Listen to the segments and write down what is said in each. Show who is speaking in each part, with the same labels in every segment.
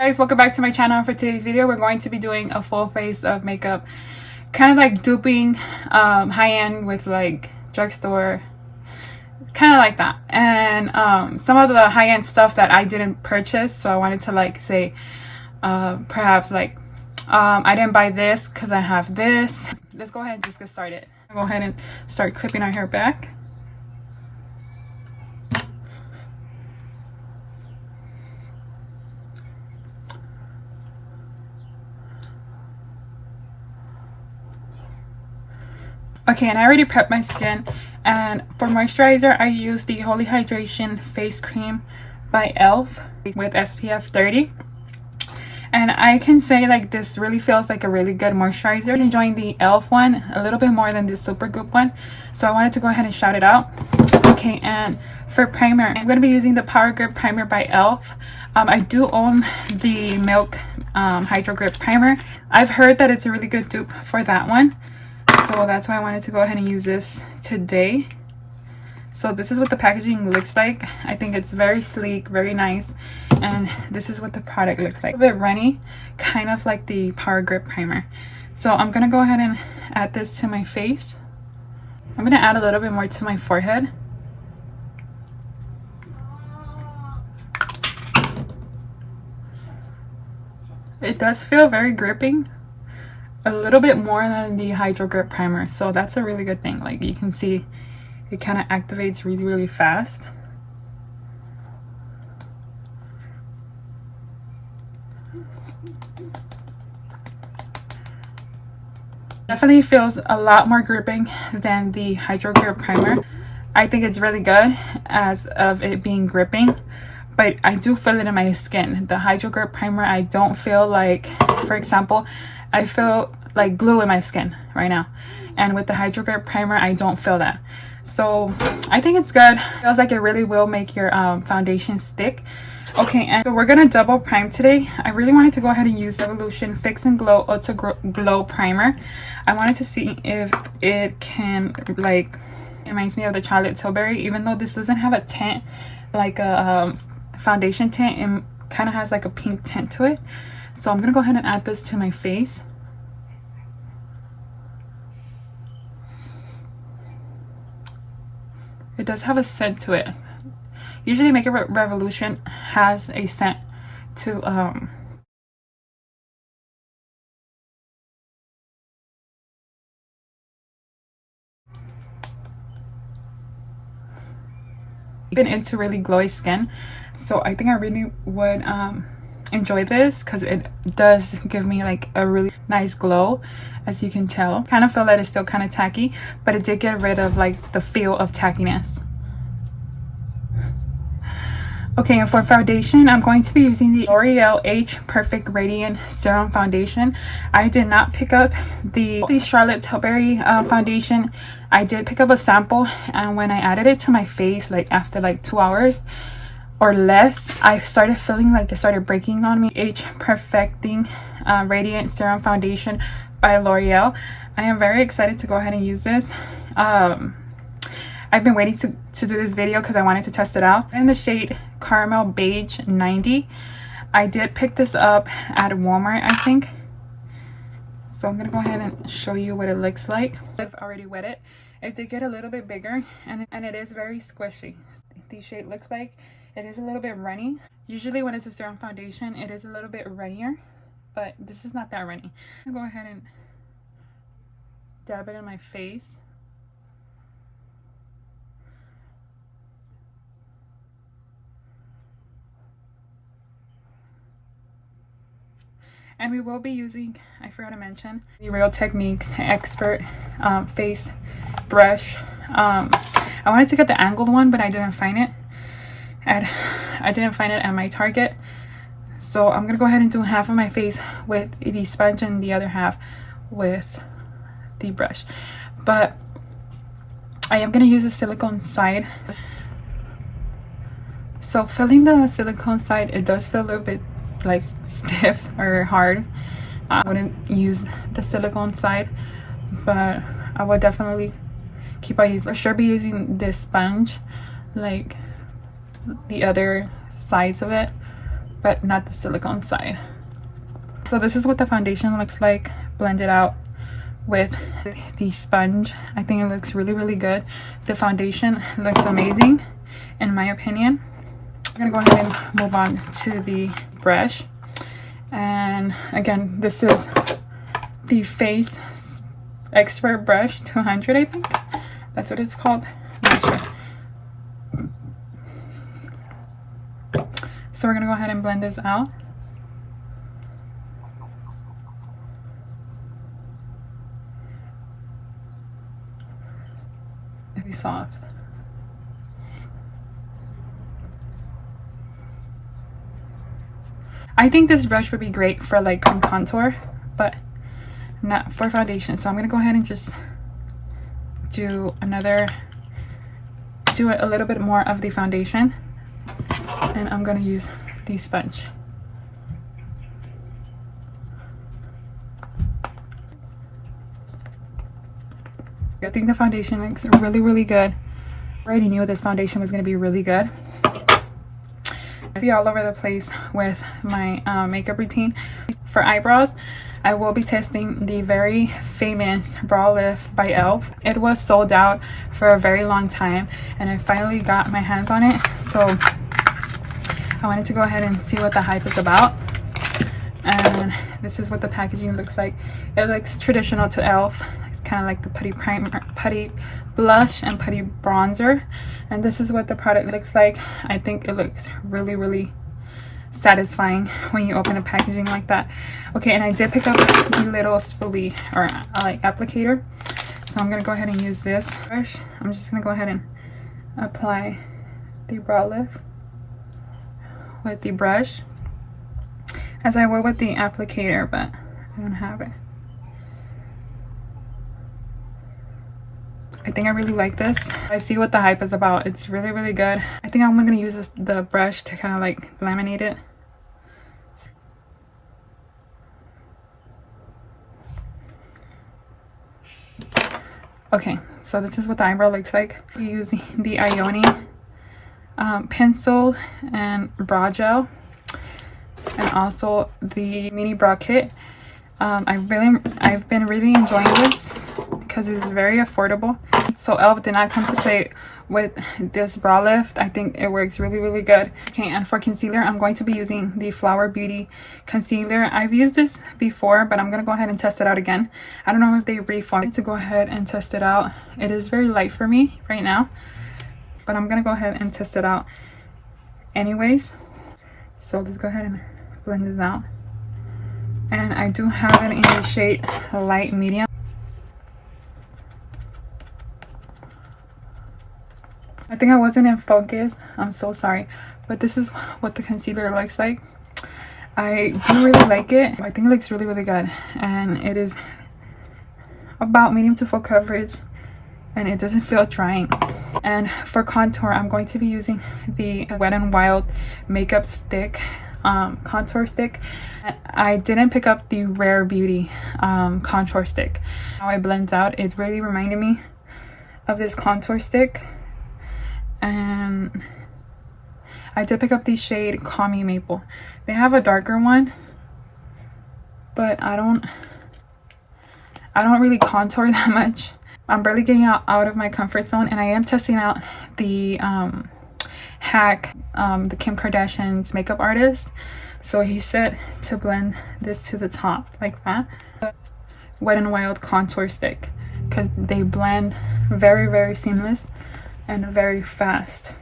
Speaker 1: Guys, welcome back to my channel. For today's video we're going to be doing a full face of makeup, kind of like duping high-end with like drugstore, kind of like that. And some of the high-end stuff that I didn't purchase, so I wanted to like say perhaps like I didn't buy this because I have this. Let's go ahead and just get started. I'll go ahead and start clipping our hair back. Okay, and I already prepped my skin, and for moisturizer I use the Holy Hydration face cream by ELF with SPF 30, and I can say like this really feels like a really good moisturizer. I'm enjoying the ELF one a little bit more than the Supergoop one, so I wanted to go ahead and shout it out. Okay, and for primer I'm going to be using the Power Grip primer by ELF. I do own the Milk Hydro Grip primer. I've heard that it's a really good dupe for that one, so that's why I wanted to go ahead and use this today. So this is what the packaging looks like. I think it's very sleek, very nice, and this is what the product looks like. A bit runny, kind of like the Power Grip primer. So I'm gonna go ahead and add this to my face. I'm gonna add a little bit more to my forehead. It does feel very gripping, a little bit more than the Hydro Grip primer, so that's a really good thing. Like you can see, it kind of activates really fast. Definitely feels a lot more gripping than the Hydro Grip primer. I think it's really good as of it being gripping, but I do feel it in my skin. The Hydro Grip primer, I don't feel like, for example, I feel like glue in my skin right now, and with the Hydro Grip primer I don't feel that. So I think it's good. It feels like it really will make your foundation stick. Okay, and so we're gonna double prime today. I really wanted to go ahead and use Revolution Fix and Glow Ultra Glow primer. I wanted to see if it can, like, it reminds me of the Charlotte Tilbury, even though this doesn't have a tint like a foundation tint. It kind of has like a pink tint to it. So I'm gonna go ahead and add this to my face. It does have a scent to it. Usually Makeup Revolution has a scent to been into really glowy skin, so I think I really would enjoy this because it does give me like a really nice glow. As you can tell, kind of feel that it's still kind of tacky, but it did get rid of like the feel of tackiness. Okay, and for foundation I'm going to be using the L'Oreal Age Perfect Radiant Serum Foundation. I did not pick up the Charlotte Tilbury foundation. I did pick up a sample, and when I added it to my face, like after like 2 hours or less, I started feeling like it started breaking on me. Age Perfecting Radiant Serum Foundation by L'Oreal. I am very excited to go ahead and use this. I've been waiting to do this video because I wanted to test it out. In the shade Caramel Beige 90. I did pick this up at Walmart, I think. So I'm gonna go ahead and show you what it looks like. I've already wet it. It did get a little bit bigger, and it is very squishy. The shade looks like it is a little bit runny. Usually when it's a serum foundation, it is a little bit runnier, but this is not that runny. I'm gonna go ahead and dab it in my face. And we will be using, I forgot to mention, the Real Techniques Expert face brush. I wanted to get the angled one, but I didn't find it. I didn't find it at my Target. So I'm gonna go ahead and do half of my face with the sponge and the other half with the brush. But I am gonna use the silicone side. So filling the silicone side, it does feel a little bit like stiff or hard. I wouldn't use the silicone side, but I would definitely keep on using, for sure be using this sponge like the other sides of it. but not the silicone side. So this is what the foundation looks like blended out with the sponge. I think it looks really good. The foundation looks amazing in my opinion. I'm gonna go ahead and move on to the brush. And again, this is the Face Expert Brush 200, I think that's what it's called. Not sure. So we're gonna go ahead and blend this out. It'll be soft. I think this brush would be great for like contour, but not for foundation. So I'm gonna go ahead and just do a little bit more of the foundation, and I'm gonna use the sponge. I think the foundation looks really good. I already knew this foundation was gonna be really good. I'll be all over the place with my makeup routine. For eyebrows, I will be testing the very famous Brow Lift by e.l.f. It was sold out for a very long time, and I finally got my hands on it, so I wanted to go ahead and see what the hype is about. And this is what the packaging looks like. It looks traditional to e.l.f. It's kind of like the putty primer, putty blush and putty bronzer, and this is what the product looks like. I think it looks really satisfying when you open a packaging like that. Okay, and I did pick up the little spoolie or like applicator, so I'm gonna go ahead and use this brush. I'm just gonna go ahead and apply the brow lift with the brush as I would with the applicator, but I don't have it. I think I really like this. I see what the hype is about. It's really good. I think I'm gonna use the brush to kind of like laminate it. Okay, so this is what the eyebrow looks like. Using the Ioni pencil and brow gel, and also the mini brow kit. I've been really enjoying this because it's very affordable. So e.l.f. did not come to play with this brow lift. I think it works really good. Okay, and for concealer, I'm going to be using the Flower Beauty concealer. I've used this before, but I'm gonna go ahead and test it out again. I don't know if they refund to go ahead and test it out. It is very light for me right now, but I'm gonna go ahead and test it out anyways. So let's go ahead and blend this out. And I do have it in the shade light medium. I think I wasn't in focus. I'm so sorry. But this is what the concealer looks like. I do really like it. I think it looks really good. And it is about medium to full coverage. And it doesn't feel drying. And for contour, I'm going to be using the Wet n Wild makeup stick. Contour stick. I didn't pick up the Rare Beauty contour stick. How it blends out, it really reminded me of this contour stick. And I did pick up the shade Call Me Maple. They have a darker one, but I don't really contour that much. I'm barely getting out of my comfort zone, and I am testing out the hack, the Kim Kardashian's makeup artist. So he said to blend this to the top like that. Wet n Wild contour stick, because they blend very seamless and very fast.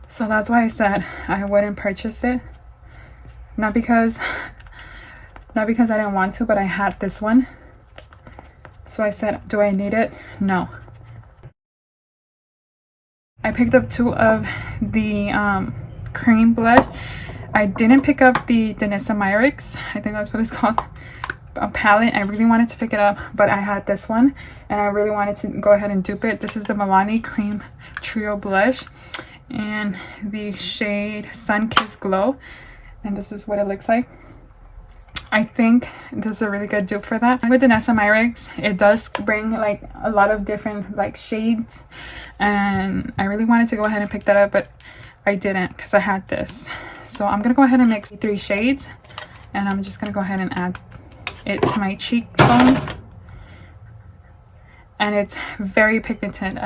Speaker 1: So that's why I said I wouldn't purchase it. Not because I didn't want to, but I had this one. So I said, do I need it? No. I picked up two of the cream blush. I didn't pick up the Danessa Myricks. I think that's what it's called. A palette. I really wanted to pick it up, but I had this one and I really wanted to go ahead and dupe it. This is the Milani Cream Trio Blush in the shade Sun Kiss Glow, and this is what it looks like. I think this is a really good dupe for that. With Danessa Myricks, it does bring like a lot of different like shades, and I really wanted to go ahead and pick that up, but I didn't because I had this. So I'm gonna go ahead and mix 3 shades, and I'm just gonna go ahead and add it to my cheekbones. And it's very pigmented,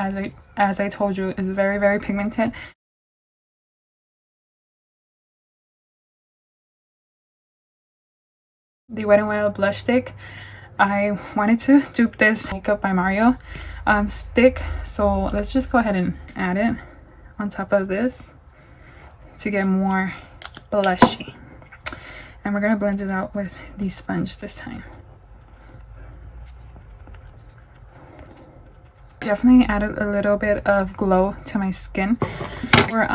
Speaker 1: as I told you, it's very, very pigmented. The Wet n Wild blush stick, I wanted to dupe this Makeup by Mario stick, so let's just go ahead and add it on top of this to get more blushy. And we're gonna blend it out with the sponge this time. Definitely added a little bit of glow to my skin. For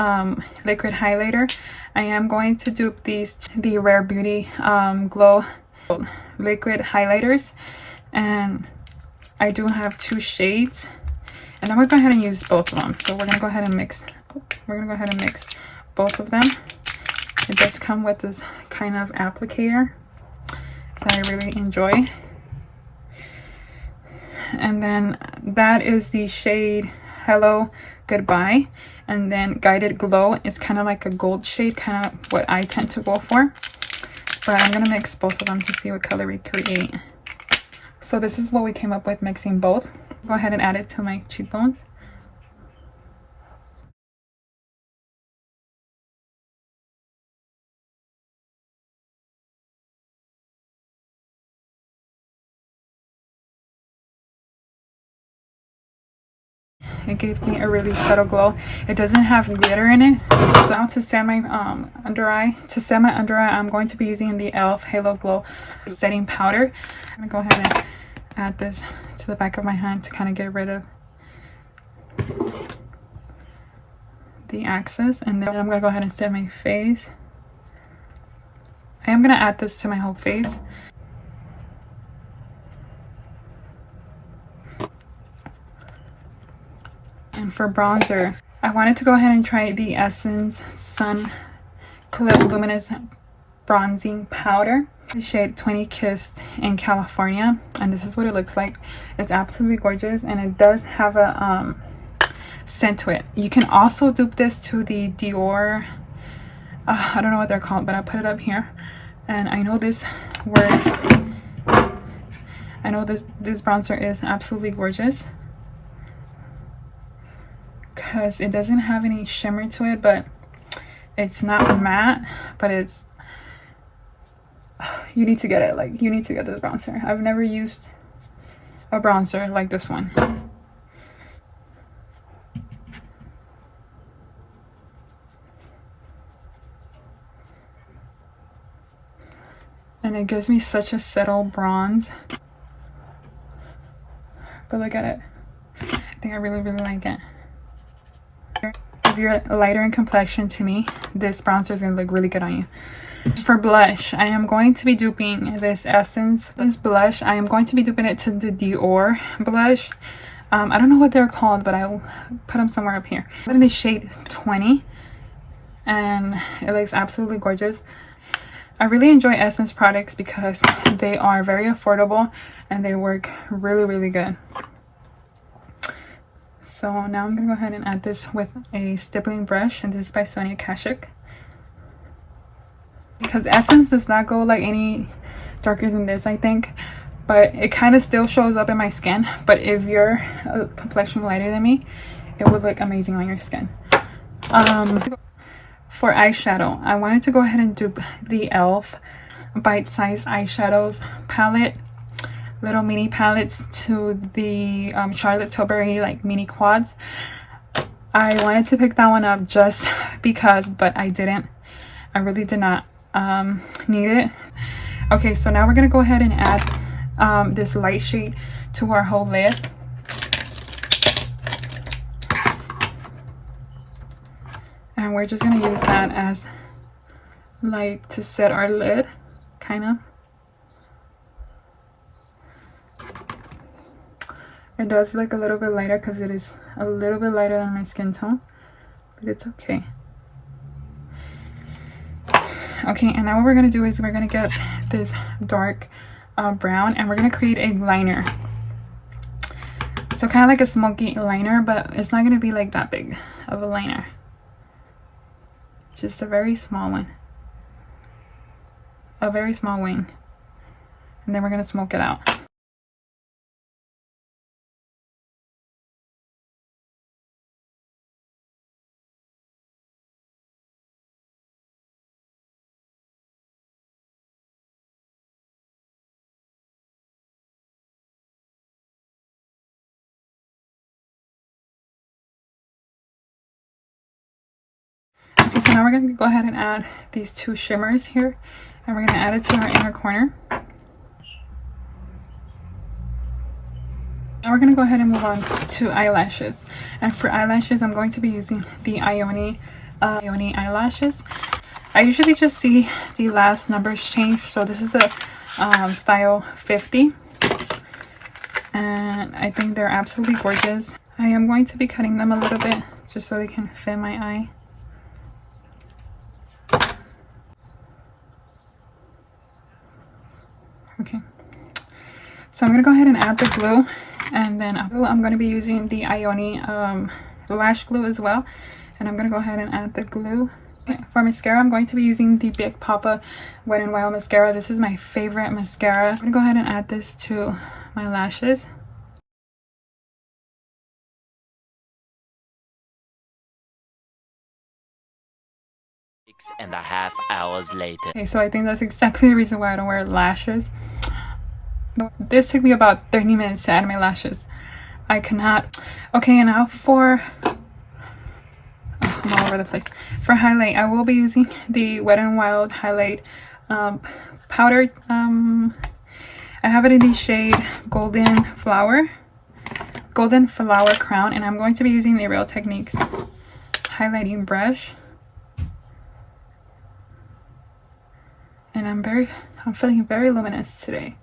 Speaker 1: liquid highlighter, I am going to dupe the Rare Beauty Glow liquid highlighters, and I do have 2 shades, and I'm gonna go ahead and use both of them. So we're gonna go ahead and mix both of them. It does come with this kind of applicator that I really enjoy. And then that is the shade Hello Goodbye, and then Guided Glow is kind of like a gold shade, kind of what I tend to go for. But I'm gonna mix both of them to see what color we create. So this is what we came up with mixing both. Go ahead and add it to my cheekbones. It gave me a really subtle glow. It doesn't have glitter in it. So now to set my under eye, I'm going to be using the e.l.f. Halo Glow setting powder. I'm gonna go ahead and add this to the back of my hand to kind of get rid of the excess, and then I'm gonna go ahead and set my face. I am gonna add this to my whole face. And for bronzer, I wanted to go ahead and try the Essence Sun Clip Luminous Bronzing Powder. The shade 20 Kissed in California, and this is what it looks like. It's absolutely gorgeous, and it does have a scent to it. You can also dupe this to the Dior, I don't know what they're called, but I'll put it up here. And I know this works. I know this bronzer is absolutely gorgeous, because it doesn't have any shimmer to it, but it's not matte, but it's, you need to get it. Like, you need to get this bronzer. I've never used a bronzer like this one. And it gives me such a subtle bronze, but look at it. I think I really, really like it. If you're lighter in complexion, to me, this bronzer is going to look really good on you. For blush, I am going to be duping this blush. I am going to be duping it to the Dior blush. I don't know what they're called, but I'll put them somewhere up here. In the shade 20, and it looks absolutely gorgeous. I really enjoy Essence products because they are very affordable and they work really, really good. So now I'm going to go ahead and add this with a stippling brush, and this is by Sonia Kashuk. Because Essence does not go like any darker than this, I think, but it kind of still shows up in my skin. But if you're a complexion lighter than me, it would look amazing on your skin. For eyeshadow, I wanted to go ahead and dupe the e.l.f. Bite Size Eyeshadows palette, little mini palettes, to the Charlotte Tilbury like mini quads. I wanted to pick that one up just because, but I didn't. I really did not need it. Okay, so now we're gonna go ahead and add this light shade to our whole lid. And we're just gonna use that as light to set our lid, kind of. It does look a little bit lighter because it is a little bit lighter than my skin tone, but it's okay. Okay, and now what we're gonna do is we're gonna get this dark brown, and we're gonna create a liner. So kind of like a smoky liner, but it's not gonna be like that big of a liner. Just a very small one. A very small wing. And then we're going to smoke it out. Okay, so now we're going to go ahead and add these two shimmers here. And we're going to add it to our inner corner. Now we're going to go ahead and move on to eyelashes. And for eyelashes, I'm going to be using the Ioni eyelashes. I usually just see the last numbers change. So this is a style 50. And I think they're absolutely gorgeous. I am going to be cutting them a little bit just so they can fit my eye. Okay. So I'm going to go ahead and add the glue. And then I'm going to be using the Ioni lash glue as well. And I'm going to go ahead and add the glue. Okay, for mascara, I'm going to be using the Big Papa Wet n Wild mascara. This is my favorite mascara. I'm going to go ahead and add this to my lashes.
Speaker 2: And a half hours later.
Speaker 1: Okay, so I think that's exactly the reason why I don't wear lashes. This took me about 30 minutes to add my lashes. I cannot. Okay, and now for I'm all over the place. For highlight, I will be using the Wet n Wild highlight powder. I have it in the shade Golden Flower Crown, and I'm going to be using the Real Techniques highlighting brush. And I'm feeling very luminous today.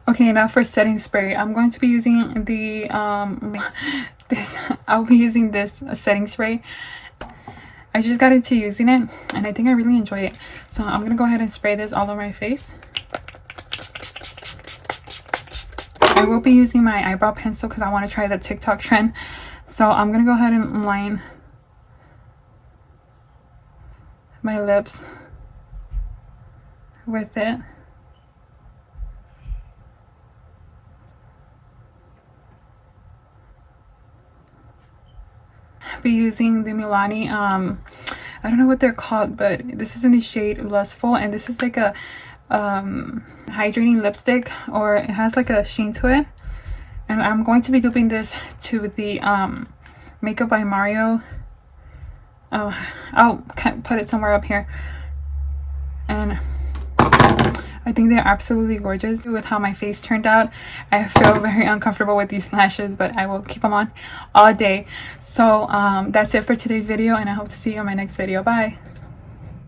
Speaker 1: Okay, now for setting spray, I'm going to be using the I'll be using this setting spray. I just got into using it and I think I really enjoy it. So I'm gonna go ahead and spray this all over my face. I will be using my eyebrow pencil because I want to try the TikTok trend. So I'm gonna go ahead and line my lips with it. Be using the Milani I don't know what they're called, but this is in the shade Lustful, and this is like a hydrating lipstick, or it has like a sheen to it. And I'm going to be duping this to the Makeup by Mario. I'll put it somewhere up here. And I think they're absolutely gorgeous. With how my face turned out, I feel very uncomfortable with these lashes, but I will keep them on all day. So that's it for today's video, and I hope to see you on my next video. Bye.